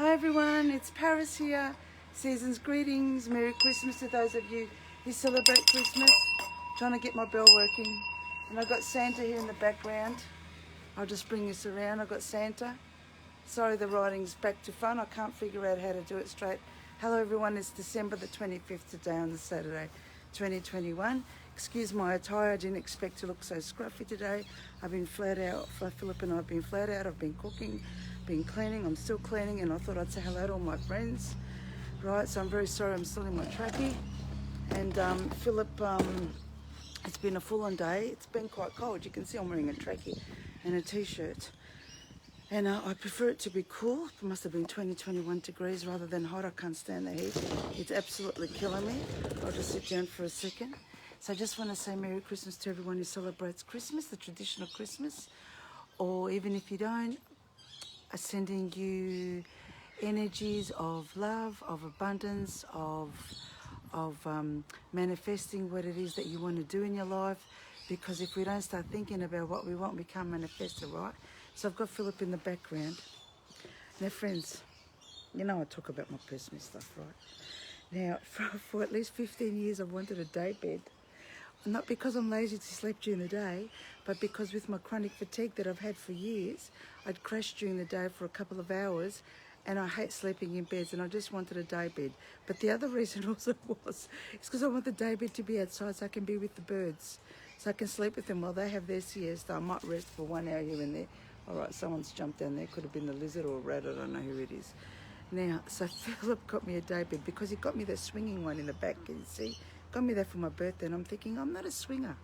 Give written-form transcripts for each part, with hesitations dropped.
Hi everyone, it's Paris here. Season's greetings. Merry Christmas to those of you who celebrate Christmas. Trying to get my bell working. And I've got Santa here in the background. I'll just bring this around. I've got Santa. Sorry the writing's back to front. I can't figure out how to do it straight. Hello everyone, it's December the 25th today on the Saturday 2021. Excuse my attire, I didn't expect to look so scruffy today. I've been flat out, Philip and I have been flat out. I've been cooking, been cleaning, I'm still cleaning, and I thought I'd say hello to all my friends. Right, so I'm very sorry I'm still in my trackie. And Philip, it's been a full-on day. It's been quite cold. You can see I'm wearing a trackie and a t-shirt. And I prefer it to be cool. It must have been 20, 21 degrees rather than hot. I can't stand the heat. It's absolutely killing me. I'll just sit down for a second. So I just want to say Merry Christmas to everyone who celebrates Christmas, the traditional Christmas. Or even if you don't, I'm sending you energies of love, of abundance, of manifesting what it is that you want to do in your life. Because if we don't start thinking about what we want, we can't manifest it, right? So I've got Philip in the background. Now, friends, you know I talk about my personal stuff, right? Now, for at least 15 years, I've wanted a day bed. Not because I'm lazy to sleep during the day, but because with my chronic fatigue that I've had for years, I'd crash during the day for a couple of hours, and I hate sleeping in beds, and I just wanted a day bed. But the other reason also is because I want the day bed to be outside so I can be with the birds. So I can sleep with them while they have their siesta. I might rest for 1 hour here and there. All right, someone's jumped down there. Could have been the lizard or a rat. I don't know who it is. Now, so Philip got me a day bed because he got me the swinging one in the back. Can you see? Got me that for my birthday, and I'm thinking, I'm not a swinger.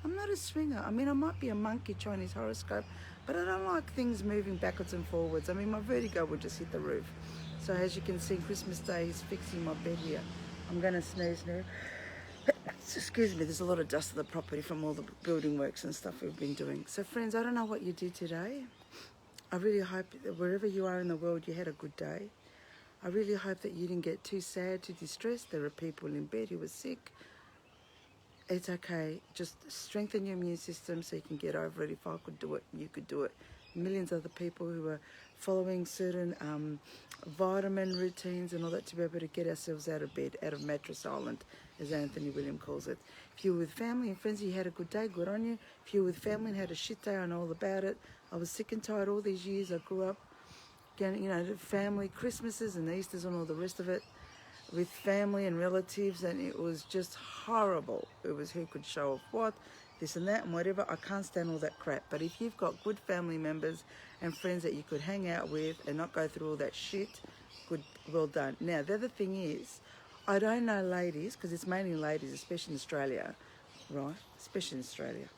I'm not a swinger. I mean, I might be a monkey Chinese horoscope, but I don't like things moving backwards and forwards. I mean, my vertigo would just hit the roof. So as you can see, Christmas Day, he's fixing my bed here. I'm going to sneeze now. Excuse me, there's a lot of dust on the property from all the building works and stuff we've been doing. So friends, I don't know what you did today. I really hope that wherever you are in the world, you had a good day. I really hope that you didn't get too sad, too distressed. There are people in bed who are sick. It's okay. Just strengthen your immune system so you can get over it. If I could do it, you could do it. Millions of other people who are following certain vitamin routines and all that to be able to get ourselves out of bed, out of mattress island, as Anthony William calls it. If you're with family and friends, you had a good day, good on you. If you're with family and had a shit day, I know all about it. I was sick and tired all these years. I grew up, you know, family Christmases and Easters and all the rest of it with family and relatives, and it was just horrible. It was who could show off what, this and that and whatever. I can't stand all that crap. But if you've got good family members and friends that you could hang out with and not go through all that shit, good, well done. Now, the other thing is, I don't know ladies, because it's mainly ladies, especially in Australia, right? Especially in Australia.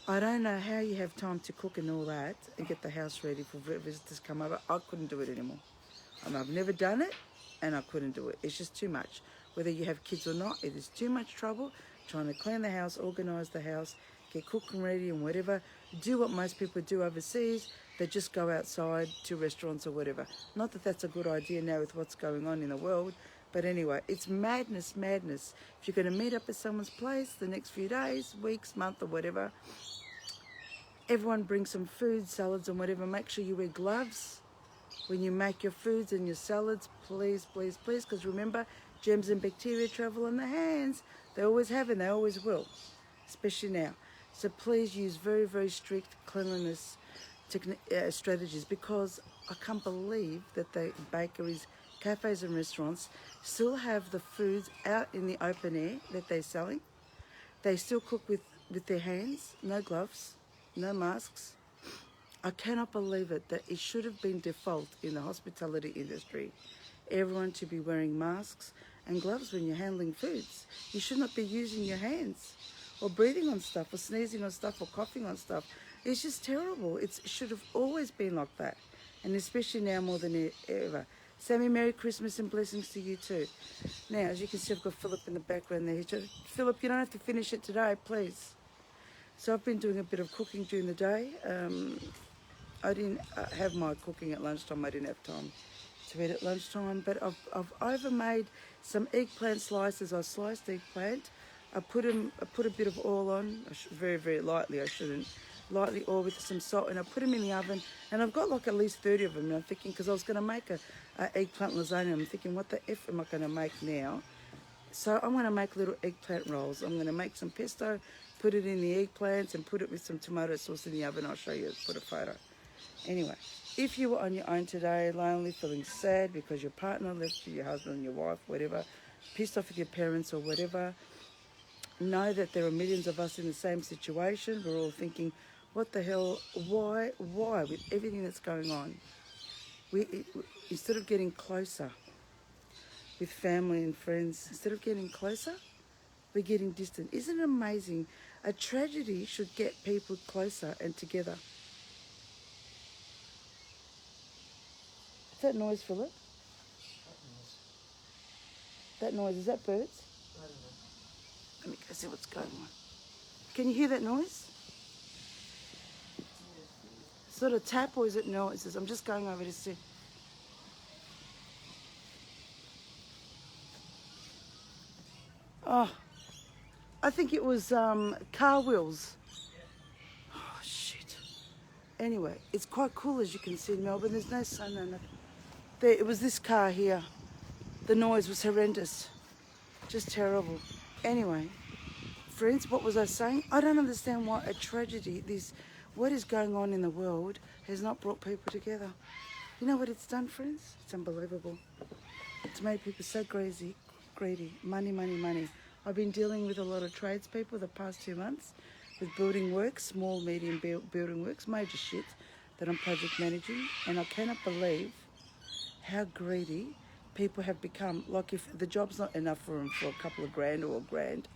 I don't know how you have time to cook and all that and get the house ready for visitors come over. I couldn't do it anymore. I've never done it, and I couldn't do it. It's just too much. Whether you have kids or not, it is too much trouble trying to clean the house, organise the house, get cooking ready and whatever. Do what most people do overseas. They just go outside to restaurants or whatever. Not that that's a good idea now with what's going on in the world, but anyway, it's madness, madness. If you're going to meet up at someone's place the next few days, weeks, month or whatever, everyone bring some food, salads and whatever. Make sure you wear gloves when you make your foods and your salads, please, please, please, because remember, germs and bacteria travel in the hands. They always have and they always will, especially now. So please use very, very strict cleanliness strategies, because I can't believe that the bakeries, cafes and restaurants still have the foods out in the open air that they're selling. They still cook with their hands, no gloves, no masks. I cannot believe it that it should have been default in the hospitality industry, everyone to be wearing masks and gloves when you're handling foods. You should not be using your hands or breathing on stuff or sneezing on stuff or coughing on stuff. It's just terrible. It should have always been like that, and especially now more than ever. Sammy, Merry Christmas and blessings to you too. Now, as you can see, I've got Philip in the background there. Philip, you don't have to finish it today, please. So I've been doing a bit of cooking during the day. I didn't have my cooking at lunchtime. I didn't have time to eat at lunchtime, but I've overmade some eggplant slices. I sliced eggplant. I put a bit of oil on, very, very lightly. I shouldn't. lightly oiled with some salt, and I put them in the oven. And I've got like at least 30 of them. And I'm thinking, because I was going to make a eggplant lasagna. I'm thinking, what the F am I going to make now? So I'm going to make little eggplant rolls. I'm going to make some pesto, put it in the eggplants, and put it with some tomato sauce in the oven. I'll show you, put a photo. Anyway, if you were on your own today, lonely, feeling sad because your partner left you, your husband, your wife, whatever, pissed off with your parents or whatever, know that there are millions of us in the same situation. We're all thinking, what the hell, why, with everything that's going on? Instead of getting closer with family and friends, instead of getting closer, we're getting distant. Isn't it amazing? A tragedy should get people closer and together. What's that noise, Philip? That noise, is that birds? I don't know. Let me go see what's going on. Can you hear that noise? Sort of tap, or is it noises? I'm just going over to see. Oh, I think it was car wheels. Oh, shit. Anyway, it's quite cool, as you can see in Melbourne. There's no sun on it. There, it was this car here. The noise was horrendous. Just terrible. Anyway, friends, what was I saying? I don't understand why a tragedy, what is going on in the world, has not brought people together. You know what it's done, friends? It's unbelievable. It's made people so greedy. Money, money, money. I've been dealing with a lot of tradespeople the past 2 months with building works, small, medium building works, major shit that I'm project managing, and I cannot believe how greedy people have become. Like, if the job's not enough for them for a couple of grand or a grand,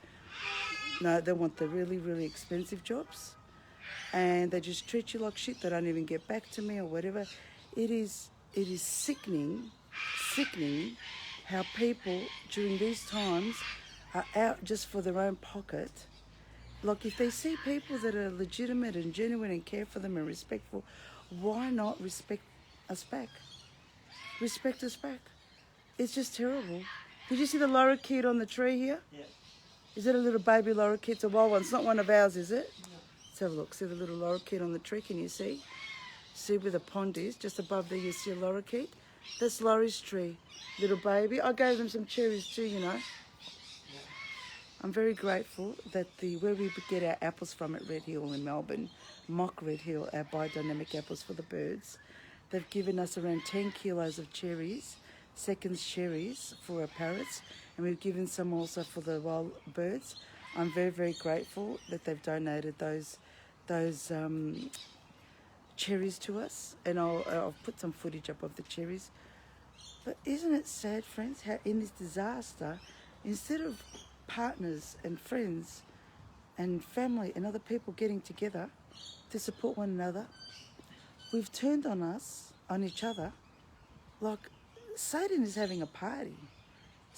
no, they want the really, really expensive jobs, and they just treat you like shit. They don't even get back to me or whatever. It is sickening how people during these times are out just for their own pocket. Like, if they see people that are legitimate and genuine and care for them and respectful, why not respect us back? Respect us back. It's just terrible. Did you see the lorikeet on the tree here? Yeah. Is it a little baby lorikeet? It's a wild one. It's not one of ours, is it? No. Let's have a look. See the little lorikeet on the tree? Can you see? See where the pond is? Just above there you see a lorikeet. That's Laurie's tree. Little baby. I gave them some cherries too, you know. Yeah. I'm very grateful that where we get our apples from at Red Hill in Melbourne, Mock Red Hill, our biodynamic apples for the birds, they've given us around 10 kilos of cherries, seconds cherries for our parrots, and we've given some also for the wild birds. I'm very, very grateful that they've donated those cherries to us, and I'll put some footage up of the cherries. But isn't it sad, friends, how in this disaster, instead of partners and friends and family and other people getting together to support one another, we've turned on each other. Like, Satan is having a party.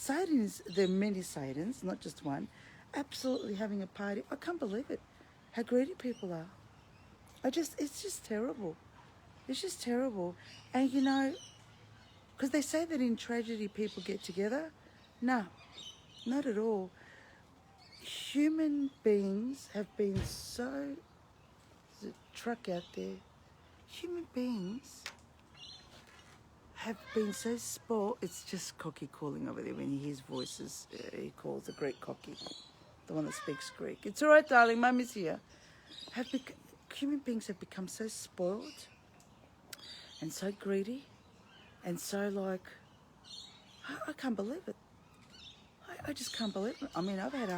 There are many Satans, not just one, absolutely having a party. I can't believe it, how greedy people are. It's just terrible. It's just terrible. And you know, because they say that in tragedy people get together. No, not at all. Human beings have been so... There's a truck out there. Human beings have been so spoiled. It's just Cocky calling over there when he hears voices. He calls the Greek Cocky, the one that speaks Greek. It's all right, darling, Mummy's here. Human beings have become so spoiled and so greedy and so like, I can't believe it. I just can't believe it. I mean, I've had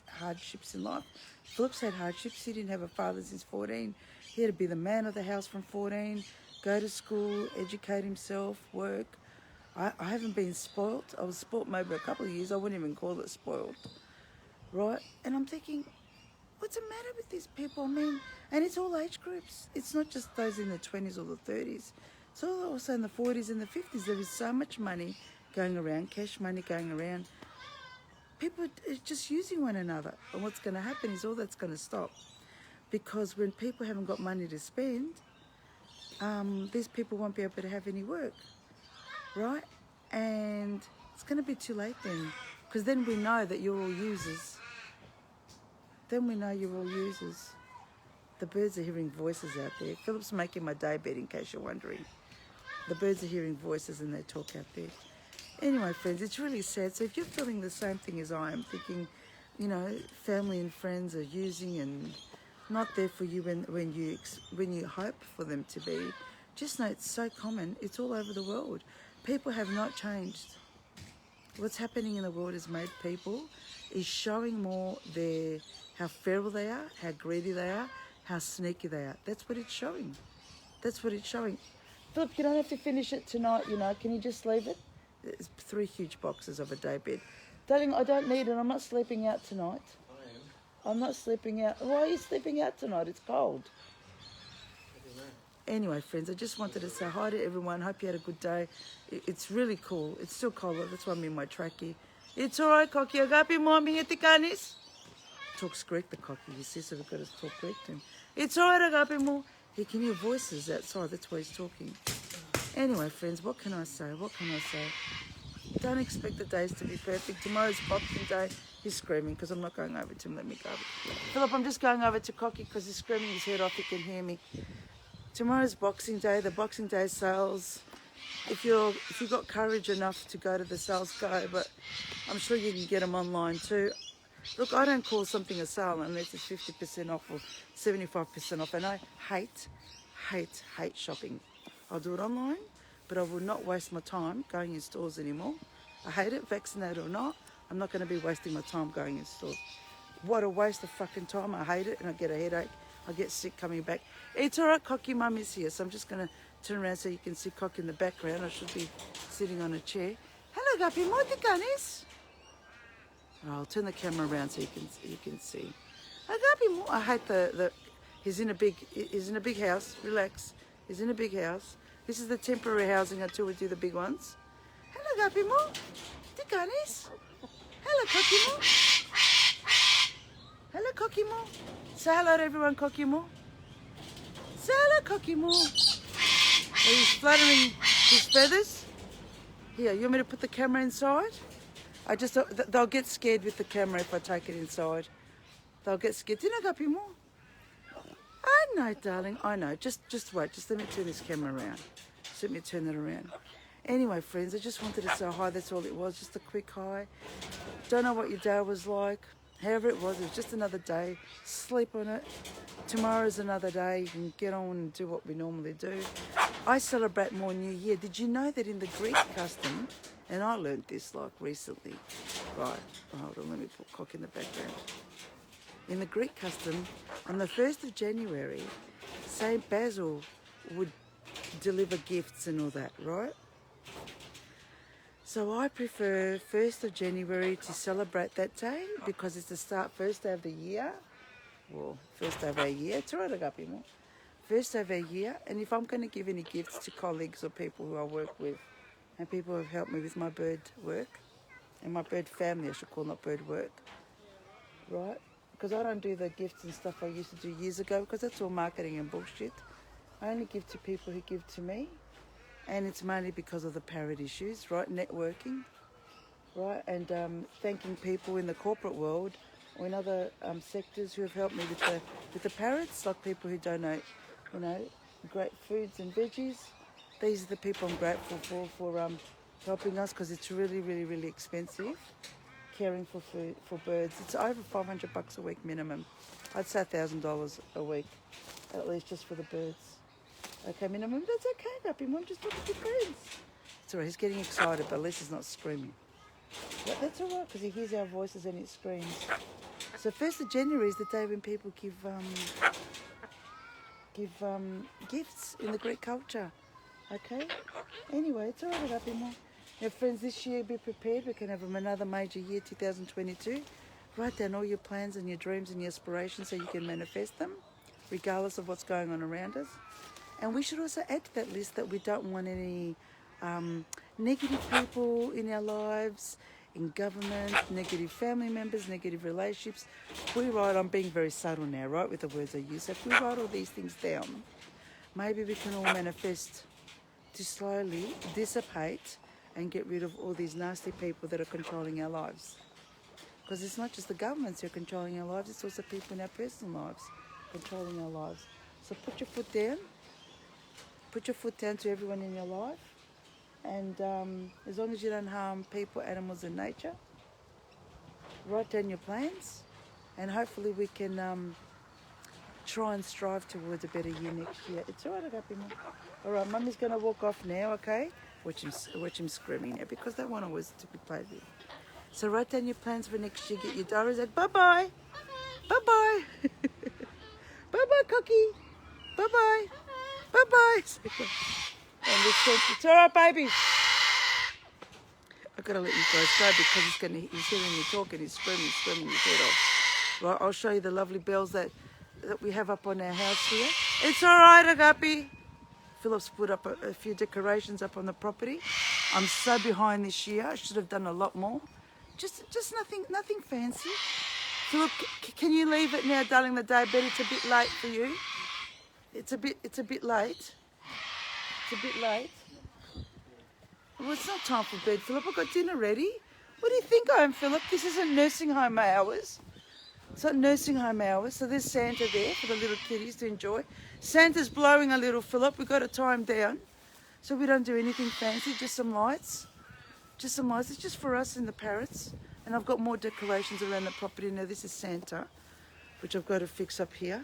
hardships in life. Philip's had hardships. He didn't have a father since 14. He had to be the man of the house from 14, go to school, educate himself, work. I haven't been spoilt. I was spoilt maybe a couple of years. I wouldn't even call it spoilt, right? And I'm thinking, what's the matter with these people? I mean, and it's all age groups. It's not just those in the 20s or the 30s. It's also in the 40s and the 50s. There is so much money going around, cash money going around. People are just using one another. And what's going to happen is all that's going to stop. Because when people haven't got money to spend, these people won't be able to have any work, right? And it's going to be too late then. Because then we know that you're all users. Then we know you're all users. The birds are hearing voices out there. Philip's making my day bed, in case you're wondering. The birds are hearing voices and they talk out there. Anyway, friends, it's really sad. So if you're feeling the same thing as I am, thinking, you know, family and friends are using and not there for you when you hope for them to be, just know it's so common. It's all over the world. People have not changed. What's happening in the world has made people is showing more how feral they are, how greedy they are, how sneaky they are. That's what it's showing. That's what it's showing. Philip, you don't have to finish it tonight, you know. Can you just leave it? There's 3 huge boxes of a day bed. Darling, I don't need it. I'm not sleeping out tonight. I'm not sleeping out. Why are you sleeping out tonight? It's cold. Anyway, friends, I just wanted to say hi to everyone. Hope you had a good day. It's really cool. It's still cold. That's why I'm in my trackie. It's all right, Cocky. Agapi mo aming etikanis. Talks Greek, the Cocky. You see, so we've got to talk Greek to him. It's all right, Agapi mo. He can hear voices outside. That's why he's talking. Anyway, friends, what can I say? What can I say? Don't expect the days to be perfect. Tomorrow's Boxing Day. He's screaming because I'm not going over to him. Let me go. Philip, I'm just going over to Cocky because he's screaming his head off. He can hear me. Tomorrow's Boxing Day. The Boxing Day sales. If you've got courage enough to go to the sales, go. But I'm sure you can get them online too. Look, I don't call something a sale unless it's 50% off or 75% off. And I hate shopping. I'll do it online, but I will not waste my time going in stores anymore. I hate it, vaccinated or not. I'm not going to be wasting my time going in stores. What a waste of fucking time. I hate it and I get a headache. I get sick coming back. It's all right, Cocky Mum is here. So I'm just going to turn around so you can see Cocky in the background. I should be sitting on a chair. Hello, Gapi. Moitikanis. I'll turn the camera around so you can see. I hate he's in a big house. Relax. He's in a big house. This is the temporary housing until we do the big ones. Hello, Gapimo. Tikanis. Hello, Kokimo. Hello, Kokimo. Say hello to everyone, Kokimo. Say hello, Kokimo. He's fluttering his feathers. Here, you want me to put the camera inside? They'll get scared with the camera if I take it inside. They'll get scared. Didn't I, Gapimo? I know, darling. I know. Just wait. Just let me turn this camera around. Just let me turn that around. Anyway, friends, I just wanted to say hi. That's all it was. Just a quick hi. Don't know what your day was like. However it was just another day. Sleep on it. Tomorrow's another day. You can get on and do what we normally do. I celebrate more New Year. Did you know that in the Greek custom, and I learned this like recently. Right. Hold on. Let me put Cock in the background. In the Greek custom, on the 1st of January, Saint Basil would deliver gifts and all that, right? So I prefer 1st of January to celebrate that day because it's the first day of the year. Well, first day of our year. It's all right, I got more. First day of our year. And if I'm going to give any gifts to colleagues or people who I work with and people who have helped me with my bird work and my bird family, I should call, not bird work, right? Because I don't do the gifts and stuff I used to do years ago because that's all marketing and bullshit. I only give to people who give to me, and it's mainly because of the parrot issues, right? Networking, right? And thanking people in the corporate world or in other sectors who have helped me with the parrots, like people who donate, you know, great foods and veggies. These are the people I'm grateful for helping us because it's really, really, really expensive. Caring for food for birds, it's over $500 a week minimum. I'd say $1,000 a week, at least just for the birds. Okay, minimum. That's okay, Guppy. Mum just talking to friends. It's alright. He's getting excited, but at least he's not screaming. But that's alright because he hears our voices and he screams. So 1st of January is the day when people give gifts in the Greek culture. Okay. Anyway, it's alright, Guppy Mum. Now, friends, this year be prepared. We can have another major year, 2022. Write down all your plans and your dreams and your aspirations so you can manifest them, regardless of what's going on around us. And we should also add to that list that we don't want any negative people in our lives, in government, negative family members, negative relationships. I'm being very subtle now, right, with the words I use. So if we write all these things down, maybe we can all manifest to slowly dissipate and get rid of all these nasty people that are controlling our lives. Because it's not just the governments who are controlling our lives, it's also people in our personal lives controlling our lives. So put your foot down. Put your foot down to everyone in your life. And as long as you don't harm people, animals and nature, write down your plans. And hopefully we can try and strive towards a better year next year. It's all right, Agapi. All right, Mummy's going to walk off now, okay? Watch him screaming now because they want always to be played with. So write down your plans for next year. Get your diaries out. Bye-bye. Bye-bye. Bye-bye, Cookie. Bye-bye. Bye-bye. And it's all right, baby. I've got to let you guys go because he's hearing me talk and he's screaming his head off. Right, I'll show you the lovely bells that we have up on our house here. It's all right, Agapi. Philip's put up a few decorations up on the property. I'm so behind this year. I should have done a lot more. Just nothing fancy. Philip, can you leave it now, darling? The day bed. It's a bit late for you. It's a bit late. It's a bit late. Well, it's not time for bed, Philip. I've got dinner ready. What do you think I am, Philip? This isn't nursing home hours. It's not nursing home hours. So there's Santa there for the little kiddies to enjoy. Santa's blowing a little, Philip. We've got to tie him down. So we don't do anything fancy, just some lights. Just some lights. It's just for us and the parrots. And I've got more decorations around the property. Now this is Santa, which I've got to fix up here.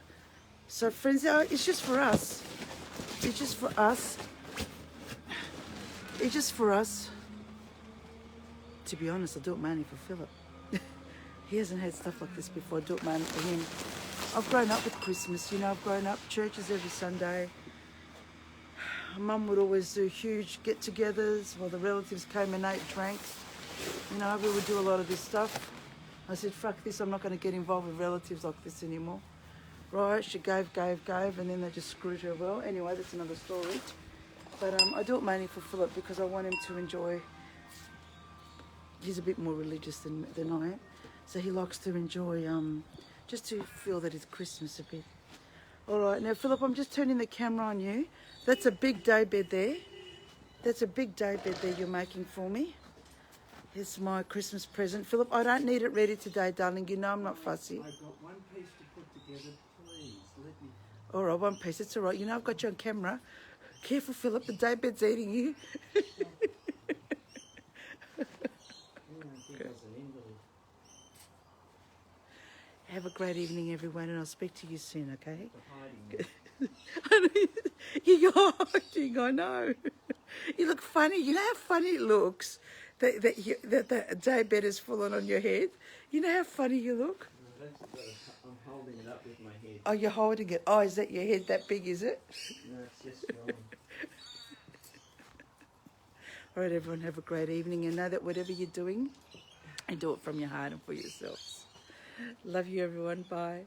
So friends, it's just for us. It's just for us. It's just for us. To be honest, I do it mainly for Philip. He hasn't had stuff like this before. I do it mainly for him. I've grown up with Christmas, you know. I've grown up churches every Sunday. Mum would always do huge get-togethers while the relatives came and ate, drank. You know, we would do a lot of this stuff. I said, fuck this, I'm not going to get involved with relatives like this anymore. Right, she gave, and then they just screwed her well. Anyway, that's another story. But I do it mainly for Philip because I want him to enjoy. He's a bit more religious than I am. So he likes to enjoy, just to feel that it's Christmas a bit. All right, now Philip, I'm just turning the camera on you. That's a big day bed there. That's a big day bed there you're making for me. Here's my Christmas present. Philip, I don't need it ready today, darling. You know I'm not fussy. I've got one piece to put together. Please, let me... All right, one piece. It's all right. You know I've got you on camera. Careful, Philip. The day bed's eating you. Have a great evening, everyone, and I'll speak to you soon, okay? You're hiding, I know. You look funny. You know how funny it looks that the day bed has fallen on your head? You know how funny you look? No, I'm holding it up with my head. Oh, you're holding it. Oh, is that your head that big, is it? No, it's just gone. All right, everyone, have a great evening, and know that whatever you're doing, and do it from your heart and for yourselves. Love you, everyone. Bye.